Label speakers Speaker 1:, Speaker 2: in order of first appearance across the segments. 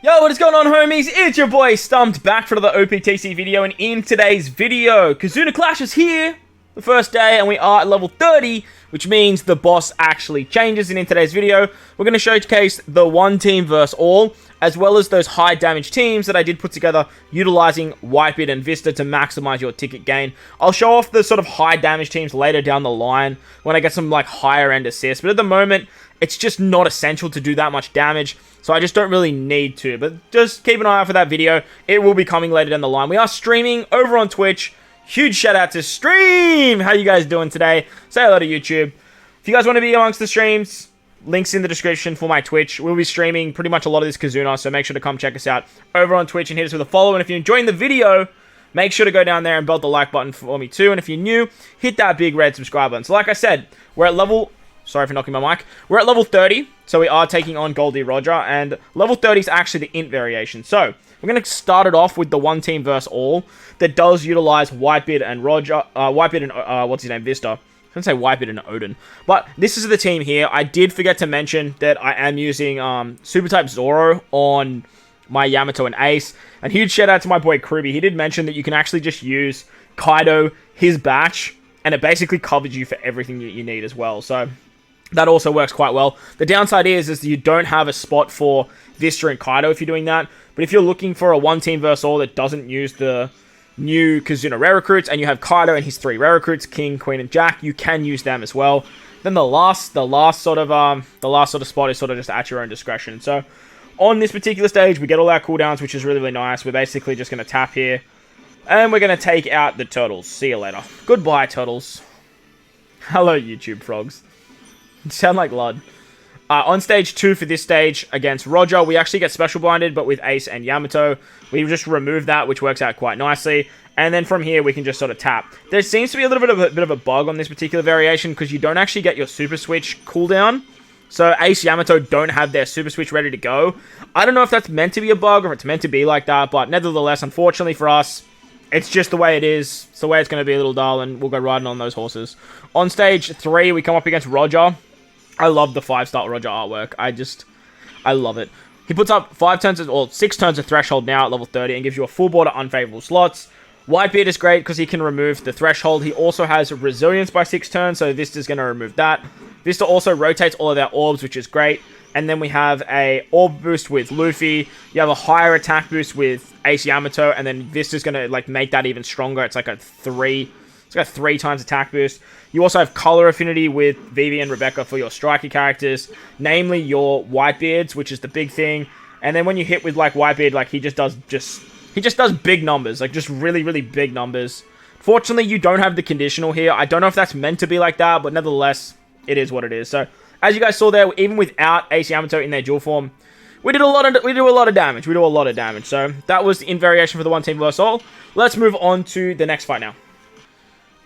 Speaker 1: Yo, what is going on, homies? It's your boy Stumped back for another OPTC video, and in today's video, KIZUNA Clash is here, the first day, and we are at level 30, which means the boss actually changes. And in today's video, we're going to showcase the one team versus all, as well as those high damage teams that I did put together utilizing Whitebeard and Vista to maximize your ticket gain. I'll show off the sort of high damage teams later down the line when I get some like higher end assists, but at the moment, it's just not essential to do that much damage, so I just don't really need to. But just keep an eye out for that video. It will be coming later down the line. We are streaming over on Twitch. Huge shout out to Stream! How you guys doing today? Say hello to YouTube. If you guys want to be amongst the streams, links in the description for my Twitch. We'll be streaming pretty much a lot of this KIZUNA, so make sure to come check us out over on Twitch and hit us with a follow. And if you're enjoying the video, make sure to go down there and belt the like button for me too. And if you're new, hit that big red subscribe button. So like I said, we're at level... Sorry for knocking my mic. We're at level 30, so we are taking on Goldie Roger, and level 30 is actually the int variation. So, we're going to start it off with the one team versus all that does utilize Whitebeard and Roger, what's his name, Vista. I was going to say Whitebeard and Odin. But this is the team here. I did forget to mention that I am using Super Type Zoro on my Yamato and Ace. And huge shout out to my boy Kruby. He did mention that you can actually just use Kaido, his batch, and it basically covers you for everything that you need as well. So that also works quite well. The downside is you don't have a spot for Vista and Kaido if you're doing that. But if you're looking for a one team versus all that doesn't use the new KIZUNA rare recruits, and you have Kaido and his 3 rare recruits, King, Queen, and Jack, you can use them as well. Then the last sort of spot is sort of just at your own discretion. So on this particular stage, we get all our cooldowns, which is really, really nice. We're basically just going to tap here, and we're going to take out the turtles. See you later. Goodbye, turtles. Hello, YouTube frogs. Sound like Lud. On stage 2 for this stage against Roger, we actually get special blinded, but with Ace and Yamato, we just remove that, which works out quite nicely. And then from here, we can just sort of tap. There seems to be a little bit of a bug on this particular variation, because you don't actually get your super switch cooldown. So Ace, Yamato don't have their super switch ready to go. I don't know if that's meant to be a bug, or if it's meant to be like that, but nevertheless, unfortunately for us, it's just the way it is. It's the way it's going to be, a little dull, and we'll go riding on those horses. On stage 3, we come up against Roger. I love the 5-star Roger artwork. I love it. He puts up 6 turns of threshold now at level 30 and gives you a full board of unfavorable slots. Whitebeard is great because he can remove the threshold. He also has resilience by 6 turns, so Vista's going to remove that. Vista also rotates all of their orbs, which is great. And then we have a orb boost with Luffy. You have a higher attack boost with Ace Yamato, and then Vista's going to like make that even stronger. It's like a 3 times attack boost. You also have color affinity with Vivi and Rebecca for your striker characters, namely your Whitebeards, which is the big thing. And then when you hit with like Whitebeard, like he just does big numbers, like just really, really big numbers. Fortunately, you don't have the conditional here. I don't know if that's meant to be like that, but nevertheless, it is what it is. So as you guys saw there, even without Ace Yamato in their dual form, we do a lot of damage. So that was the invariation for the one team versus all. Let's move on to the next fight now.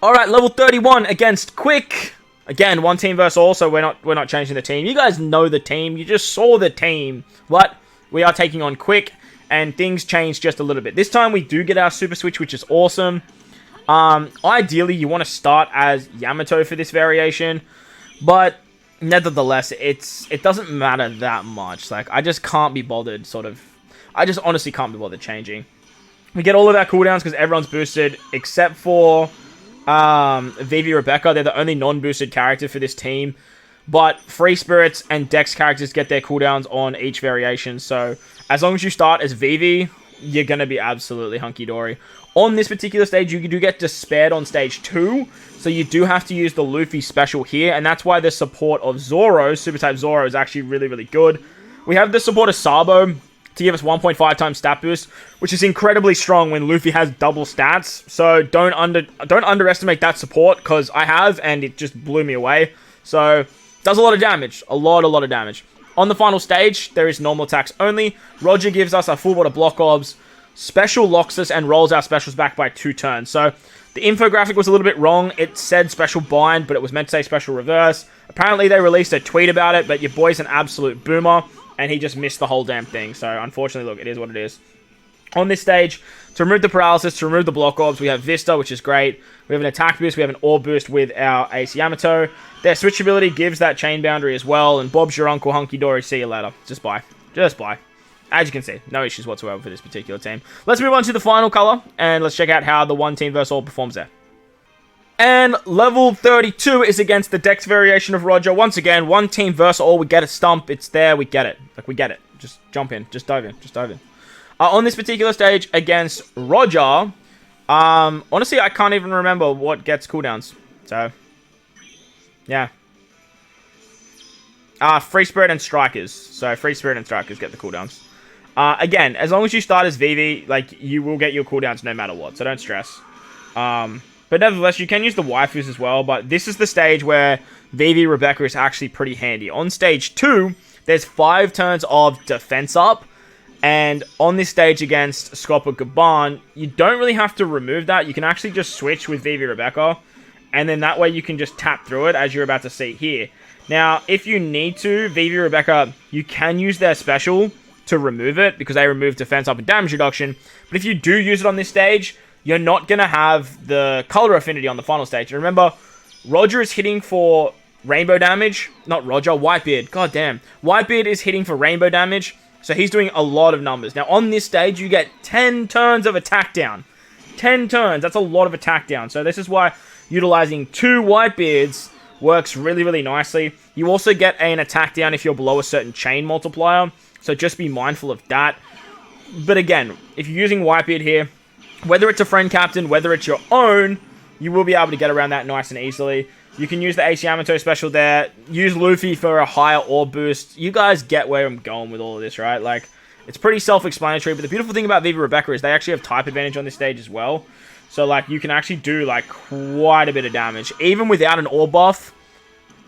Speaker 1: Alright, level 31 against Quick. Again, one team versus all, so we're not changing the team. You guys know the team. You just saw the team. But we are taking on Quick, and things change just a little bit. This time we do get our super switch, which is awesome. Ideally, you want to start as Yamato for this variation, but nevertheless, it doesn't matter that much. Like, I just can't be bothered, I just honestly can't be bothered changing. We get all of our cooldowns because everyone's boosted, except for Vivi Rebecca. They're the only non-boosted character for this team, but Free Spirits and Dex characters get their cooldowns on each variation, so as long as you start as Vivi, you're going to be absolutely hunky-dory. On this particular stage, you do get Despaired on stage 2, so you do have to use the Luffy special here, and that's why the support of Zoro, Super Type Zoro, is actually really, really good. We have the support of Sabo to give us 1.5 times stat boost, which is incredibly strong when Luffy has double stats. So don't underestimate that support, because I have, and it just blew me away. So does a lot of damage, a lot of damage. On the final stage, there is normal attacks only. Roger gives us a full board of block orbs, special locks us, and rolls our specials back by 2 turns. So the infographic was a little bit wrong. It said special bind, but it was meant to say special reverse. Apparently they released a tweet about it, but your boy's an absolute boomer, and he just missed the whole damn thing. So, unfortunately, look, it is what it is. On this stage, to remove the paralysis, to remove the block orbs, we have Vista, which is great. We have an attack boost, we have an orb boost with our Ace Yamato. Their switch ability gives that chain boundary as well, and Bob's your uncle, hunky-dory, see you later. Just bye. as you can see, no issues whatsoever for this particular team. Let's move on to the final color, and let's check out how the one team versus all performs there. And level 32 is against the Dex variation of Roger. Once again, one team versus all. We get a stump. It's there. We get it. Like, we get it. Just jump in. Just dive in. Just dive in. On this particular stage against Roger, honestly, I can't even remember what gets cooldowns. So, yeah. Free Spirit and Strikers. So, Free Spirit and Strikers get the cooldowns. Again, as long as you start as Vivi, like, you will get your cooldowns no matter what. So, don't stress. But nevertheless, you can use the waifus as well, but this is the stage where Vivi Rebecca is actually pretty handy. On stage 2, there's 5 turns of defense up, and on this stage against Scopper Gaban, you don't really have to remove that. You can actually just switch with Vivi Rebecca, and then that way you can just tap through it, as you're about to see here. Now, if you need to, Vivi Rebecca, you can use their special to remove it, because they remove defense up and damage reduction, but if you do use it on this stage, you're not going to have the color affinity on the final stage. And remember, Roger is hitting for rainbow damage. Not Roger, Whitebeard. God damn. Whitebeard is hitting for rainbow damage, so he's doing a lot of numbers. Now, on this stage, you get 10 turns of attack down. 10 turns. That's a lot of attack down. So this is why utilizing 2 Whitebeards works really, really nicely. You also get an attack down if you're below a certain chain multiplier, so just be mindful of that. But again, if you're using Whitebeard here, whether it's a friend captain, whether it's your own, you will be able to get around that nice and easily. You can use the Ace Yamato special there. Use Luffy for a higher orb boost. You guys get where I'm going with all of this, right? Like, it's pretty self-explanatory. But the beautiful thing about Vivi Rebecca is they actually have type advantage on this stage as well. So, like, you can actually do, like, quite a bit of damage. Even without an orb buff.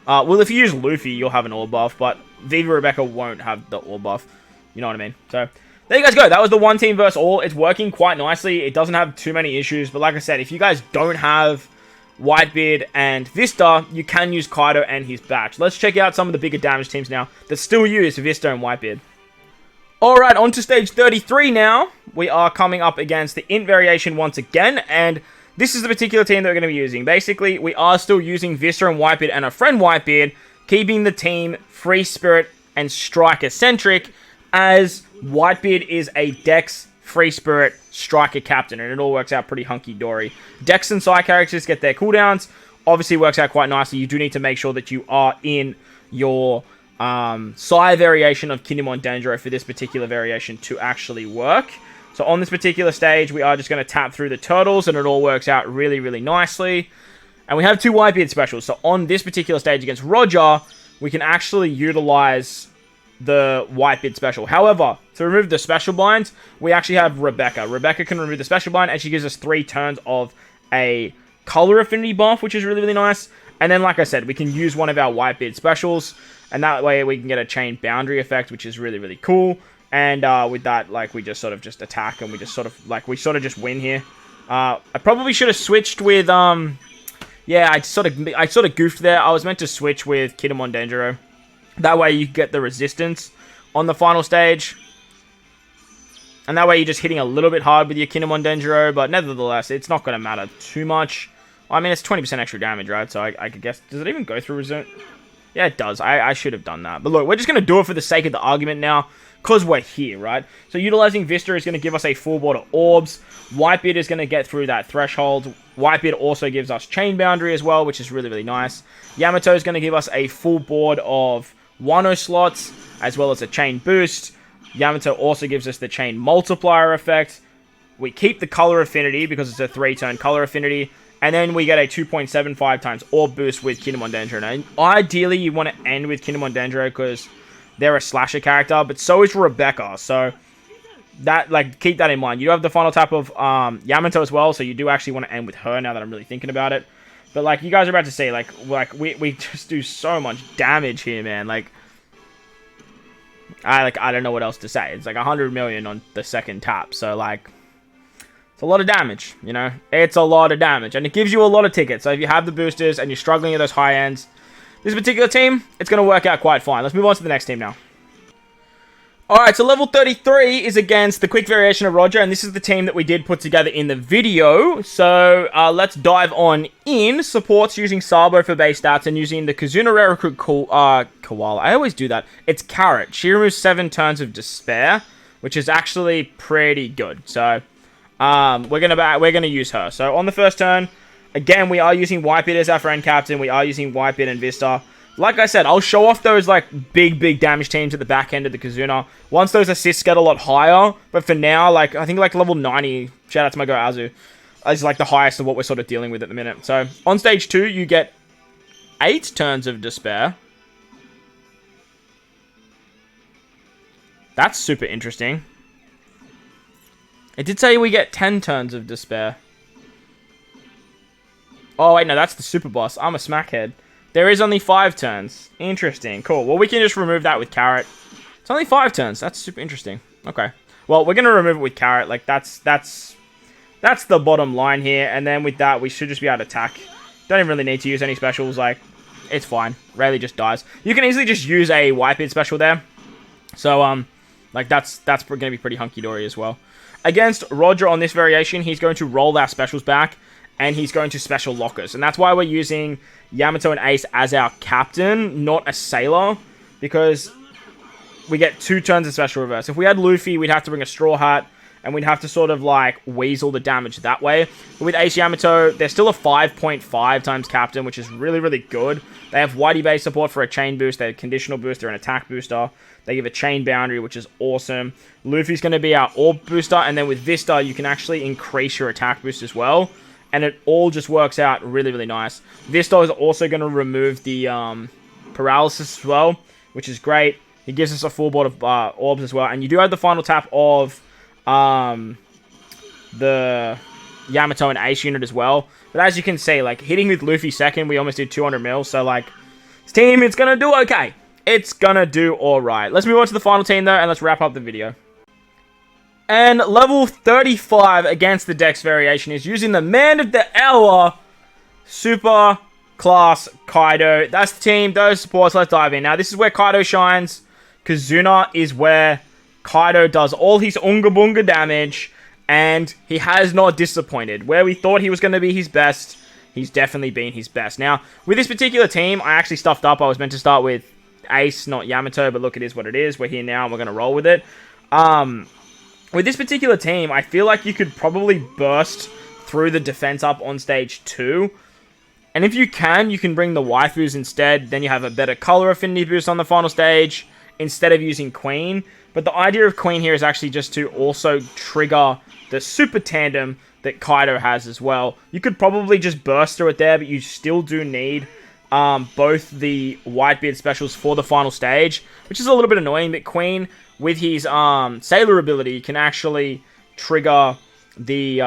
Speaker 1: Well, if you use Luffy, you'll have an orb buff. But Vivi Rebecca won't have the orb buff. You know what I mean? So, there you guys go. That was the one team versus all. It's working quite nicely. It doesn't have too many issues. But like I said, if you guys don't have Whitebeard and Vista, you can use Kaido and his batch. Let's check out some of the bigger damage teams now that still use Vista and Whitebeard. Alright, on to stage 33 now. We are coming up against the Int variation once again. And this is the particular team that we're going to be using. Basically, we are still using Vista and Whitebeard and a friend Whitebeard, keeping the team Free Spirit and Striker centric, as Whitebeard is a Dex, Free Spirit, Striker captain, and it all works out pretty hunky-dory. Dex and Psy characters get their cooldowns. Obviously works out quite nicely. You do need to make sure that you are in your Psy variation of Kinemon Denjiro for this particular variation to actually work. So on this particular stage, we are just going to tap through the turtles, and it all works out really, really nicely. And we have 2 Whitebeard specials. So on this particular stage against Roger, we can actually utilize the Whitebeard special. However, to remove the special blinds, we actually have Rebecca. Rebecca can remove the special blind, and she gives us 3 turns of a color affinity buff, which is really, really nice. And then, like I said, we can use one of our Whitebeard specials, and that way we can get a chain boundary effect, which is really, really cool. And with that, like, we just sort of just attack, and we just sort of, like, we sort of just win here. I probably should have switched with, yeah, I sort of goofed there. I was meant to switch with Kinemon Denjiro. That way you get the resistance on the final stage. And that way you're just hitting a little bit hard with your Kinemon Denjiro. But nevertheless, it's not going to matter too much. I mean, it's 20% extra damage, right? So I could guess... Does it even go through resistance? Yeah, it does. I should have done that. But look, we're just going to do it for the sake of the argument now. Because we're here, right? So utilizing Vista is going to give us a full board of orbs. Whitebeard is going to get through that threshold. Whitebeard also gives us chain boundary as well, which is really, really nice. Yamato is going to give us a full board of Wano slots, as well as a chain boost. Yamato also gives us the chain multiplier effect. We keep the color affinity because it's a 3-turn color affinity. And then we get a 2.75 times orb boost with Kinemon Denjiro. Now, ideally, you want to end with Kinemon Denjiro because they're a slasher character, but so is Rebecca. So that, like, keep that in mind. You do have the final tap of Yamato as well, so you do actually want to end with her now that I'm really thinking about it. But, like, you guys are about to see, like we just do so much damage here, man. Like, I don't know what else to say. It's like 100 million on the second tap. So, like, it's a lot of damage, you know? It's a lot of damage. And it gives you a lot of tickets. So if you have the boosters and you're struggling at those high ends, this particular team, it's going to work out quite fine. Let's move on to the next team now. Alright, so level 33 is against the quick variation of Roger, and this is the team that we did put together in the video. So, let's dive on in. Supports using Sabo for base stats and using the KIZUNA Rare Recruit Koala. I always do that. It's Carrot. She removes 7 turns of Despair. which is actually pretty good. So, we're gonna use her. So on the first turn, again, we are using Whitebeard as our friend captain. We are using Whitebeard and Vista. Like I said, I'll show off those, like, big damage teams at the back end of the KIZUNA once those assists get a lot higher. But for now, like, I think, like, level 90, shout out to my girl Azu, is, like, the highest of what we're sort of dealing with at the minute. So, on stage 2, you get 8 turns of despair. That's super interesting. It did say we get 10 turns of despair. Oh, wait, no, that's the super boss. I'm a smackhead. There is only 5 turns. Interesting. Cool. Well, we can just remove that with Carrot. It's only 5 turns. That's super interesting. Okay. Well, we're going to remove it with Carrot. Like, that's the bottom line here. And then with that, we should just be able to attack. Don't even really need to use any specials. Like, it's fine. Rayleigh just dies. You can easily just use a Whitebeard special there. So, like, that's going to be pretty hunky-dory as well. Against Roger on this variation, he's going to roll our specials back. And he's going to special lockers. And that's why we're using Yamato and Ace as our captain, not a sailor. Because we get 2 turns of special reverse. If we had Luffy, we'd have to bring a straw hat. And we'd have to sort of, like, weasel the damage that way. But with Ace Yamato, they're still a 5.5 times captain, which is really, really good. They have Whitey base support for a chain boost. They have conditional boost. They're an attack booster. They give a chain boundary, which is awesome. Luffy's going to be our orb booster. And then with Vista, you can actually increase your attack boost as well. And it all just works out really, really nice. Vista is also going to remove the paralysis as well, which is great. He gives us a full board of orbs as well. And you do have the final tap of the Yamato and Ace unit as well. But as you can see, like, hitting with Luffy second, we almost did 200 mil. So, like, this team, it's going to do okay. It's going to do alright. Let's move on to the final team, though, and let's wrap up the video. And level 35 against the Dex variation is using the man of the hour, Super Class Kaido. That's the team, those supports. Let's dive in. Now, this is where Kaido shines. KIZUNA is where Kaido does all his unga bunga damage, and he has not disappointed. Where we thought he was going to be his best, he's definitely been his best. Now, with this particular team, I actually stuffed up. I was meant to start with Ace, not Yamato, but look, it is what it is. We're here now, and we're going to roll with it. With this particular team, I feel like you could probably burst through the defense up on stage 2. And if you can bring the waifus instead. Then you have a better color affinity boost on the final stage instead of using Queen. But the idea of Queen here is actually just to also trigger the super tandem that Kaido has as well. You could probably just burst through it there, but you still do need both the Whitebeard specials for the final stage, which is a little bit annoying. But Queen, with his Sailor ability, can actually trigger the,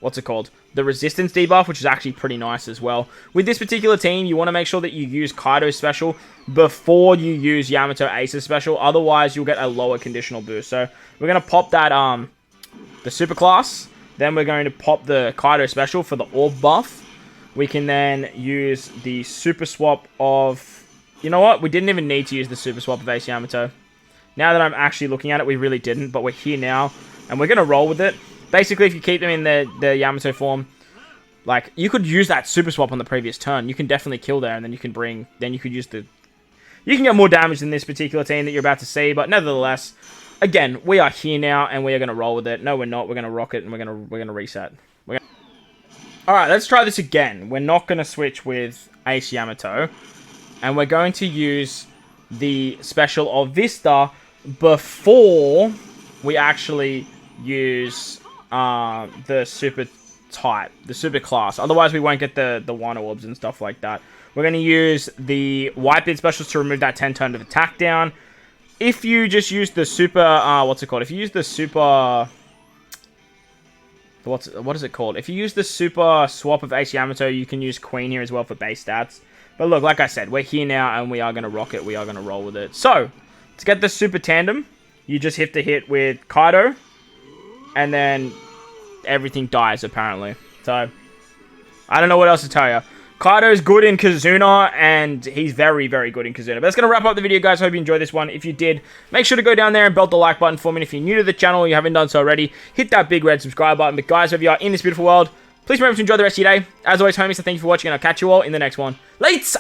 Speaker 1: what's it called? The resistance debuff, which is actually pretty nice as well. With this particular team, you want to make sure that you use Kaido's special before you use Yamato Ace's special. Otherwise, you'll get a lower conditional boost. So, we're going to pop that, the super class. Then we're going to pop the Kaido special for the orb buff. We can then use the super swap of... You know what? We didn't even need to use the super swap of Ace Yamato. Now that I'm actually looking at it, we really didn't. But we're here now, and we're going to roll with it. Basically, if you keep them in the Yamato form, like, you could use that super swap on the previous turn. You can definitely kill there, and then you can bring... Then you could use the... You can get more damage than this particular team that you're about to see, but nevertheless, again, we are here now, and we are going to roll with it. No, we're not. We're going to rock it, and we're going to reset. Alright, let's try this again. We're not going to switch with Ace Yamato, and we're going to use the special of Vista before we actually use the super type, the super class. Otherwise, we won't get the one orbs and stuff like that. We're going to use the Whitebeard specials to remove that 10 turn of attack down. If you just use the super, what's it called? If you use the super, what is it called? If you use the super swap of Ace Yamato, you can use Queen here as well for base stats. But look, like I said, we're here now, and we are going to rock it. We are going to roll with it. So, to get the super tandem, you just have to hit with Kaido, and then everything dies, apparently. So, I don't know what else to tell you. Kaido's good in KIZUNA, and he's very, very good in KIZUNA. But that's going to wrap up the video, guys. Hope you enjoyed this one. If you did, make sure to go down there and belt the like button for me. And if you're new to the channel, you haven't done so already, hit that big red subscribe button. But guys, wherever you are in this beautiful world, please remember to enjoy the rest of your day. As always, homies, so thank you for watching, and I'll catch you all in the next one. Later!